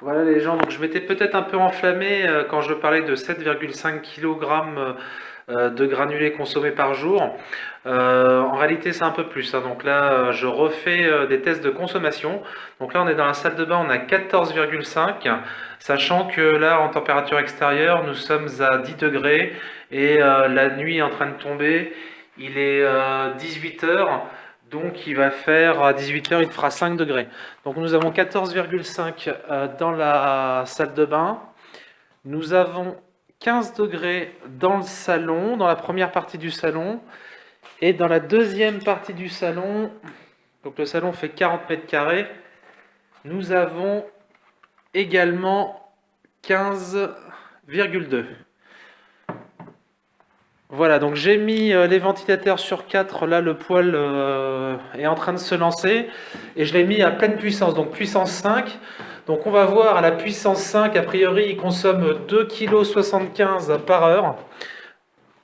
Voilà les gens, donc je m'étais peut-être un peu enflammé quand je parlais de 7,5 kg de granulés consommés par jour. En réalité, c'est un peu plus, hein. Donc là, je refais des tests de consommation. Donc là, on est dans la salle de bain, on a 14,5, sachant que là, en température extérieure, nous sommes à 10 degrés et la nuit est en train de tomber. Il est 18 heures. Donc il va faire à 18 heures, il fera 5 degrés. Donc nous avons 14,5 dans la salle de bain. Nous avons 15 degrés dans le salon, dans la première partie du salon. Et dans la deuxième partie du salon, donc le salon fait 40 mètres carrés, nous avons également 15,2. Voilà, donc j'ai mis les ventilateurs sur 4, là le poêle est en train de se lancer, et je l'ai mis à pleine puissance, donc puissance 5. Donc on va voir à la puissance 5, a priori il consomme 2,75 kg par heure,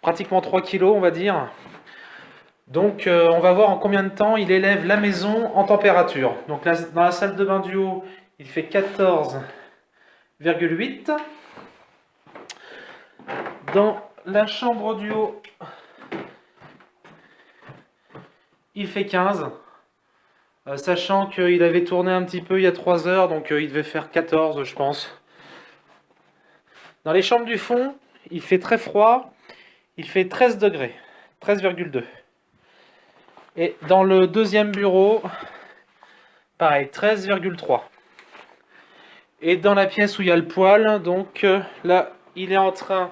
pratiquement 3 kg on va dire. Donc on va voir en combien de temps il élève la maison en température. Donc là, dans la salle de bain du haut, il fait 14,8. Dans la chambre du haut, il fait 15. Sachant qu'il avait tourné un petit peu il y a 3 heures, donc il devait faire 14 je pense. Dans les chambres du fond, il fait très froid, il fait 13 degrés, 13,2. Et dans le deuxième bureau, pareil, 13,3. Et dans la pièce où il y a le poêle, donc là, il est en train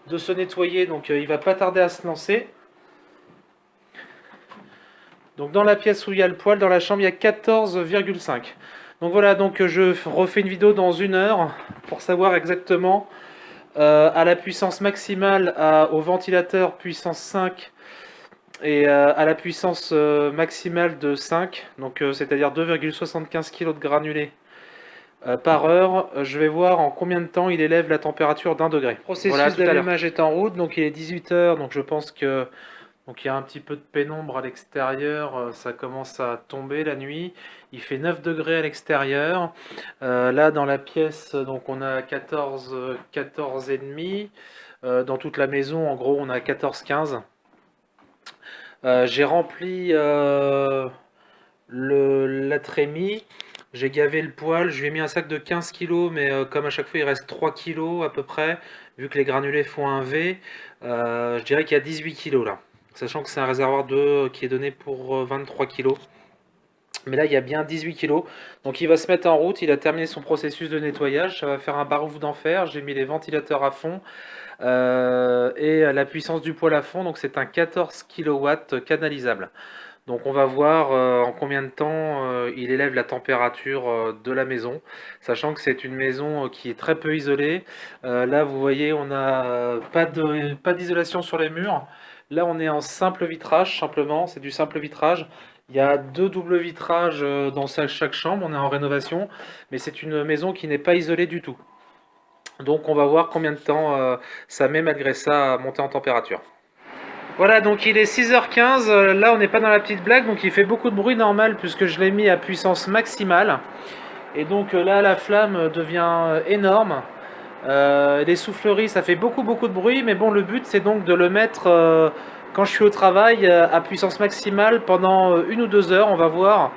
de se nettoyer, donc il va pas tarder à se lancer. Donc dans la pièce où il y a le poêle, dans la chambre, il y a 14,5. Donc voilà, donc je refais une vidéo dans 1 heure pour savoir exactement à la puissance maximale, au ventilateur puissance 5 et à la puissance maximale de 5, donc c'est-à-dire 2,75 kg de granulés par heure, je vais voir en combien de temps il élève la température d'1 degré. Le processus d'allumage est en route, donc il est 18 heures, donc je pense que donc il y a un petit peu de pénombre à l'extérieur, ça commence à tomber la nuit. Il fait 9 degrés à l'extérieur. Là dans la pièce, donc on a 14, 14 et demi. Dans toute la maison, en gros, on a 14-15. J'ai rempli la trémie. J'ai gavé le poêle, je lui ai mis un sac de 15 kg, mais comme à chaque fois il reste 3 kg à peu près, vu que les granulés font un V, je dirais qu'il y a 18 kg là. Sachant que c'est un réservoir d'eau qui est donné pour 23 kg. Mais là il y a bien 18 kg. Donc il va se mettre en route, il a terminé son processus de nettoyage, ça va faire un barouf d'enfer, j'ai mis les ventilateurs à fond. Et la puissance du poêle à fond, donc c'est un 14 kW canalisable. Donc on va voir en combien de temps il élève la température de la maison, sachant que c'est une maison qui est très peu isolée. Là vous voyez on n'a pas d'isolation sur les murs. Là on est en simple vitrage simplement, c'est du simple vitrage. Il y a 2 doubles vitrages dans chaque chambre, on est en rénovation, mais c'est une maison qui n'est pas isolée du tout. Donc on va voir combien de temps ça met malgré ça à monter en température. Voilà, donc il est 6h15, là on n'est pas dans la petite blague, donc il fait beaucoup de bruit normal puisque je l'ai mis à puissance maximale. Et donc là la flamme devient énorme. Les souffleries ça fait beaucoup de bruit, mais bon le but c'est donc de le mettre quand je suis au travail à puissance maximale pendant 1 ou 2 heures. On va voir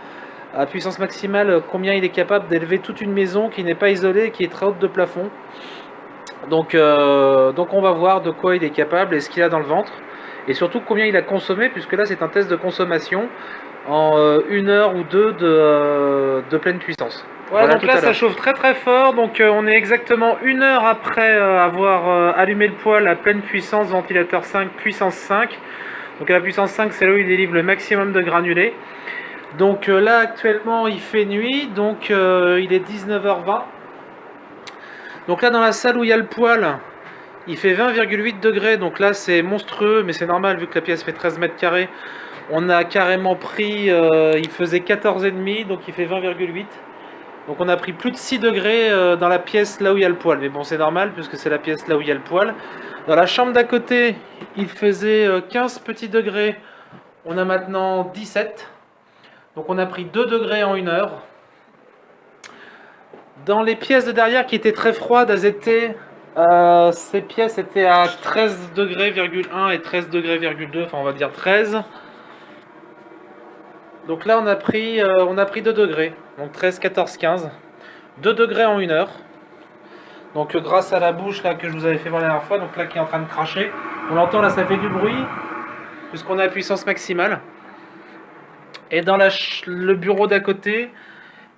à puissance maximale combien il est capable d'élever toute une maison qui n'est pas isolée et qui est très haute de plafond. Donc on va voir de quoi il est capable et ce qu'il a dans le ventre. Et surtout combien il a consommé, puisque là c'est un test de consommation en 1 heure ou 2 de pleine puissance. Voilà, donc là ça chauffe très fort, donc on est exactement 1 heure après avoir allumé le poêle à pleine puissance, ventilateur 5, puissance 5. Donc à la puissance 5 c'est là où il délivre le maximum de granulés. Donc là actuellement il fait nuit, donc il est 19h20. Donc là dans la salle où il y a le poêle, il fait 20,8 degrés, donc là c'est monstrueux, mais c'est normal vu que la pièce fait 13 mètres carrés. On a carrément pris, il faisait 14,5, donc il fait 20,8. Donc on a pris plus de 6 degrés dans la pièce là où il y a le poêle. Mais bon c'est normal puisque c'est la pièce là où il y a le poêle. Dans la chambre d'à côté, il faisait 15 petits degrés. On a maintenant 17. Donc on a pris 2 degrés en 1 heure. Dans les pièces de derrière qui étaient très froides, ces pièces étaient à 13 degrés, 1 et 13 degrés, 2, enfin on va dire 13. Donc là on a pris 2 degrés, donc 13, 14, 15. 2 degrés en 1 heure. Donc grâce à la bouche là que je vous avais fait voir la dernière fois, donc là qui est en train de cracher. On l'entend là, ça fait du bruit, puisqu'on est à puissance maximale. Et dans le bureau d'à côté,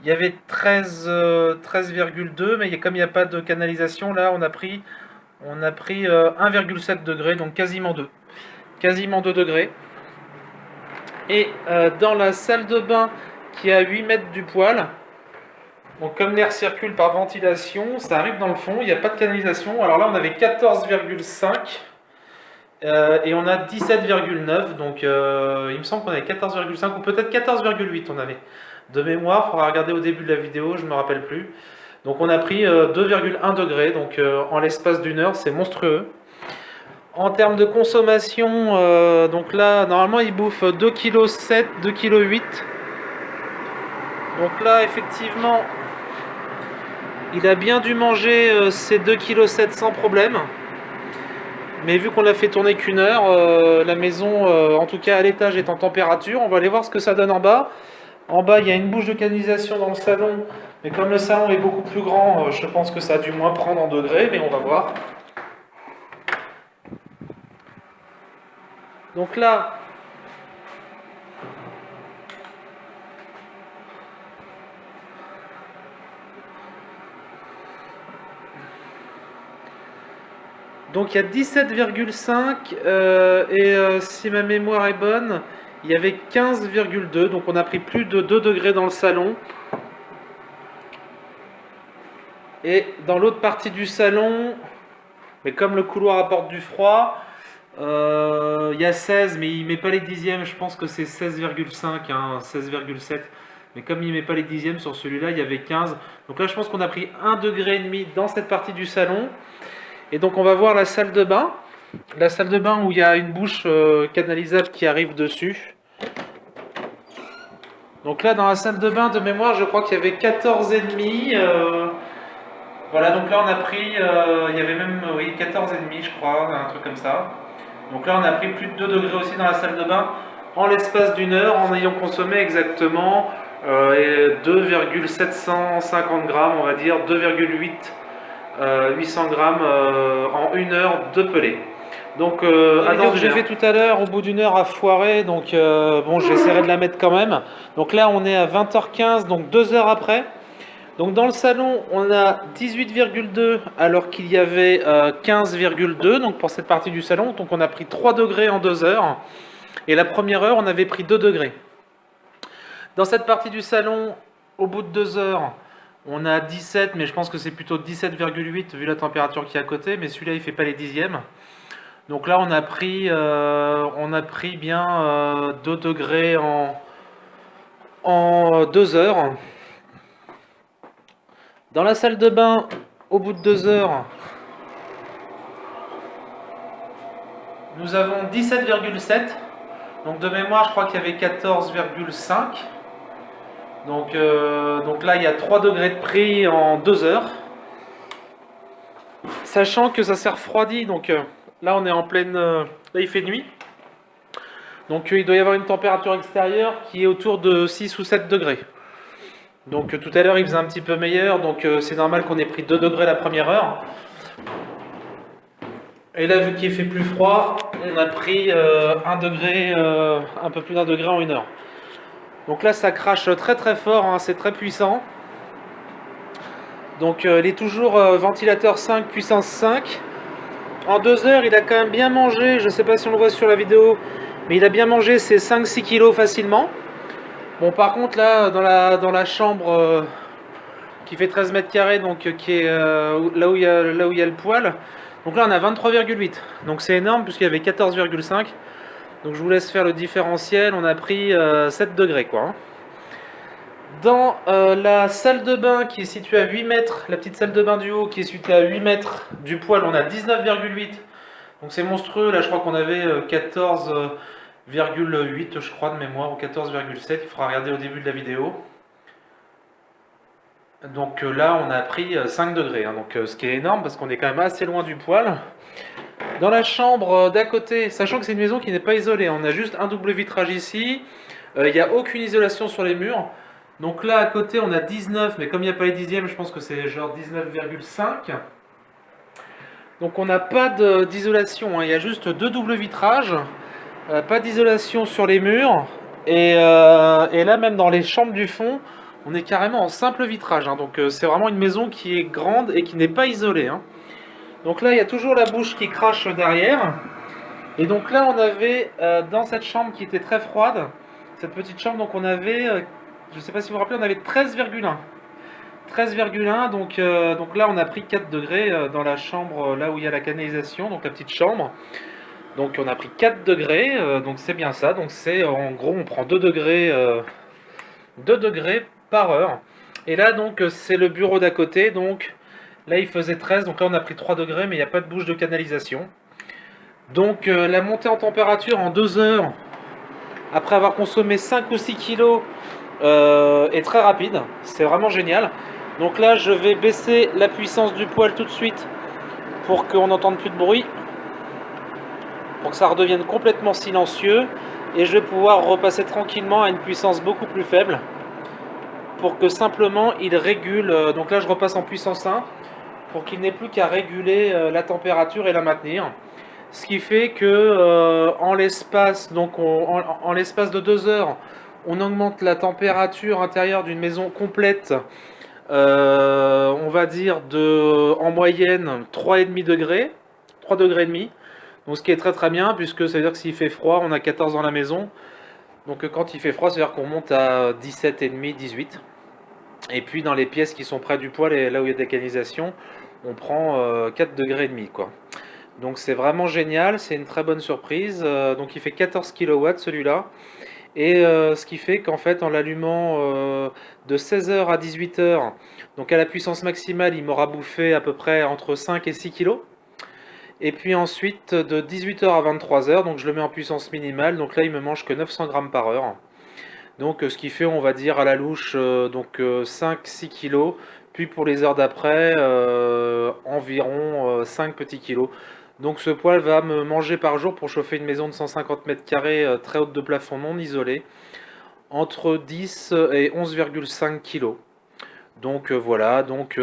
il y avait 13,2, mais comme il n'y a pas de canalisation, là on a pris 1,7 degrés, donc quasiment 2. Quasiment 2 degrés. Et dans la salle de bain qui est à 8 mètres du poêle, donc comme l'air circule par ventilation, ça arrive dans le fond, il n'y a pas de canalisation. Alors là on avait 14,5 et on a 17,9, donc il me semble qu'on avait 14,5 ou peut-être 14,8 on avait. De mémoire, il faudra regarder au début de la vidéo, je ne me rappelle plus. Donc on a pris 2,1 degrés, donc en l'espace d'une heure, c'est monstrueux. En termes de consommation, donc là, normalement, il bouffe 2,7 kg, 2,8 kg. Donc là, effectivement, il a bien dû manger ces 2,7 kg sans problème. Mais vu qu'on l'a fait tourner qu'une heure, la maison, en tout cas à l'étage, est en température. On va aller voir ce que ça donne en bas. En bas, il y a une bouche de canalisation dans le salon. Mais comme le salon est beaucoup plus grand, je pense que ça a dû moins prendre en degrés, mais on va voir. Donc là, donc il y a 17,5 et si ma mémoire est bonne, il y avait 15,2, donc on a pris plus de 2 degrés dans le salon. Et dans l'autre partie du salon, mais comme le couloir apporte du froid, il y a 16, mais il ne met pas les dixièmes, je pense que c'est 16,5, 16,7. Mais comme il ne met pas les dixièmes sur celui-là, il y avait 15. Donc là, je pense qu'on a pris 1,5 degré dans cette partie du salon. Et donc on va voir la salle de bain. La salle de bain où il y a une bouche canalisable qui arrive dessus. Donc là, dans la salle de bain, de mémoire, je crois qu'il y avait 14,5. Voilà, donc là on a pris, il y avait même 14,5 je crois, un truc comme ça. Donc là on a pris plus de 2 degrés aussi dans la salle de bain en l'espace d'une heure en ayant consommé exactement 2,750 grammes, on va dire 2,8 800 grammes en 1 heure de pelée. Donc la vidéo que j'ai fait tout à l'heure au bout d'une heure a foiré, donc bon j'essaierai de la mettre quand même. Donc là on est à 20h15, donc 2 heures après. Donc dans le salon, on a 18,2 alors qu'il y avait 15,2 donc pour cette partie du salon. Donc on a pris 3 degrés en 2 heures. Et la première heure, on avait pris 2 degrés. Dans cette partie du salon, au bout de 2 heures, on a 17, mais je pense que c'est plutôt 17,8 vu la température qui est à côté. Mais celui-là, il ne fait pas les dixièmes. Donc là, on a pris bien 2 degrés en 2 heures. Dans la salle de bain, au bout de 2 heures, nous avons 17,7. Donc de mémoire, je crois qu'il y avait 14,5. Donc là, il y a 3 degrés de prix en 2 heures. Sachant que ça s'est refroidi, donc là on est en pleine... là il fait nuit. Donc il doit y avoir une température extérieure qui est autour de 6 ou 7 degrés. Donc tout à l'heure il faisait un petit peu meilleur, donc c'est normal qu'on ait pris 2 degrés la première heure. Et là vu qu'il fait plus froid, on a pris 1 degré, un peu plus d'1 degré en 1 heure. Donc là ça crache très très fort, hein, c'est très puissant. Donc il est toujours ventilateur 5 puissance 5. En 2 heures il a quand même bien mangé, je ne sais pas si on le voit sur la vidéo, mais il a bien mangé ses 5-6 kilos facilement. Bon par contre là dans la chambre qui fait 13 mètres carrés, donc qui est là où il y a le poêle, donc là on a 23,8, donc c'est énorme puisqu'il y avait 14,5. Donc je vous laisse faire le différentiel, on a pris 7 degrés quoi. Hein. Dans la salle de bain qui est située à 8 mètres, la petite salle de bain du haut qui est située à 8 mètres du poêle, on a 19,8. Donc c'est monstrueux, là je crois qu'on avait 14,8 je crois de mémoire, ou 14,7, il faudra regarder au début de la vidéo. Donc là, on a pris 5 degrés, hein, donc ce qui est énorme parce qu'on est quand même assez loin du poêle. Dans la chambre d'à côté, sachant que c'est une maison qui n'est pas isolée, on a juste un double vitrage ici, il n'y a aucune isolation sur les murs. Donc là, à côté, on a 19, mais comme il n'y a pas les dixièmes, je pense que c'est genre 19,5. Donc on n'a pas d'isolation, hein, il y a juste deux doubles vitrages, pas d'isolation sur les murs. Et là, même dans les chambres du fond, on est carrément en simple vitrage, hein. Donc c'est vraiment une maison qui est grande et qui n'est pas isolée, hein. Donc là, il y a toujours la bouche qui crache derrière. Et donc là, on avait dans cette chambre qui était très froide, cette petite chambre, donc on avait, je ne sais pas si vous vous rappelez, on avait 13,1. 13,1, donc là on a pris 4 degrés dans la chambre là où il y a la canalisation, donc la petite chambre. Donc on a pris 4 degrés, donc c'est bien ça. Donc c'est en gros on prend 2 degrés par heure. Et là donc c'est le bureau d'à côté, donc là il faisait 13, donc là on a pris 3 degrés mais il n'y a pas de bouche de canalisation. Donc la montée en température en 2 heures, après avoir consommé 5 ou 6 kilos, est très rapide. C'est vraiment génial. Donc là je vais baisser la puissance du poêle tout de suite pour qu'on n'entende plus de bruit, pour que ça redevienne complètement silencieux, et je vais pouvoir repasser tranquillement à une puissance beaucoup plus faible pour que simplement il régule. Donc là je repasse en puissance 1 pour qu'il n'ait plus qu'à réguler la température et la maintenir, ce qui fait que en l'espace de 2 heures on augmente la température intérieure d'une maison complète, on va dire en moyenne 3,5 degrés, 3 degrés et demi. Donc ce qui est très très bien, puisque ça veut dire que s'il fait froid, on a 14 dans la maison. Donc quand il fait froid, ça veut dire qu'on monte à 17,5, 18. Et puis dans les pièces qui sont près du poêle et là où il y a des canalisations, on prend 4 degrés et demi, quoi. Donc c'est vraiment génial, c'est une très bonne surprise. Donc il fait 14 kW celui-là. Et ce qui fait qu'en fait en l'allumant de 16h à 18h, donc à la puissance maximale, il m'aura bouffé à peu près entre 5 et 6 kg. Et puis ensuite de 18h à 23h, donc je le mets en puissance minimale, donc là il me mange que 900 grammes par heure. Donc ce qui fait, on va dire à la louche, 5-6 kg, puis pour les heures d'après, environ 5 petits kilos. Donc ce poêle va me manger par jour pour chauffer une maison de 150 mètres carrés très haute de plafond non isolée, entre 10 et 11,5 kg. Donc voilà, donc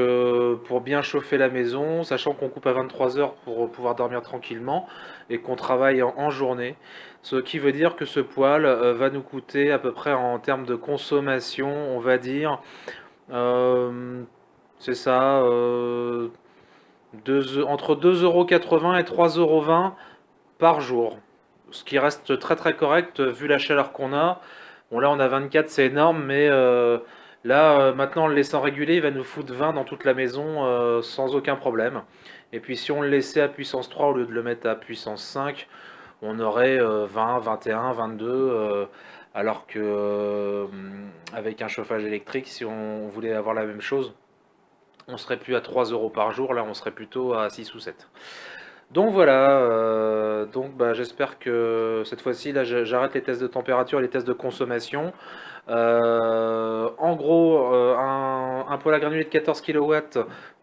pour bien chauffer la maison, sachant qu'on coupe à 23 heures pour pouvoir dormir tranquillement et qu'on travaille en journée, ce qui veut dire que ce poêle va nous coûter à peu près en termes de consommation, on va dire, euh, c'est ça, entre 2,80 € et 3,20 € par jour. Ce qui reste très très correct vu la chaleur qu'on a. Bon là on a 24, c'est énorme, mais là maintenant en le laissant réguler, il va nous foutre 20 dans toute la maison sans aucun problème. Et puis si on le laissait à puissance 3 au lieu de le mettre à puissance 5, on aurait 20, 21, 22, alors que avec un chauffage électrique, si on voulait avoir la même chose, on serait plus à 3 euros par jour, là on serait plutôt à 6 ou 7. Donc voilà, donc bah, j'espère que cette fois-ci, là j'arrête les tests de température et les tests de consommation. En gros, un poêle à granulés de 14 kW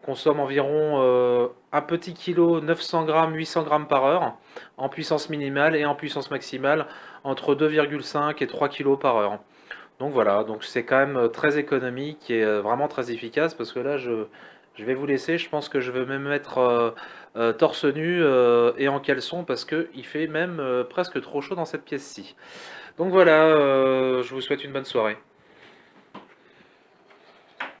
consomme environ un petit kilo, 900 grammes, 800 grammes par heure, en puissance minimale, et en puissance maximale entre 2,5 et 3 kg par heure. Donc voilà, donc c'est quand même très économique et vraiment très efficace, parce que là je vais vous laisser, je pense que je vais me mettre torse nu et en caleçon, parce qu'il fait même presque trop chaud dans cette pièce-ci. Donc voilà, je vous souhaite une bonne soirée.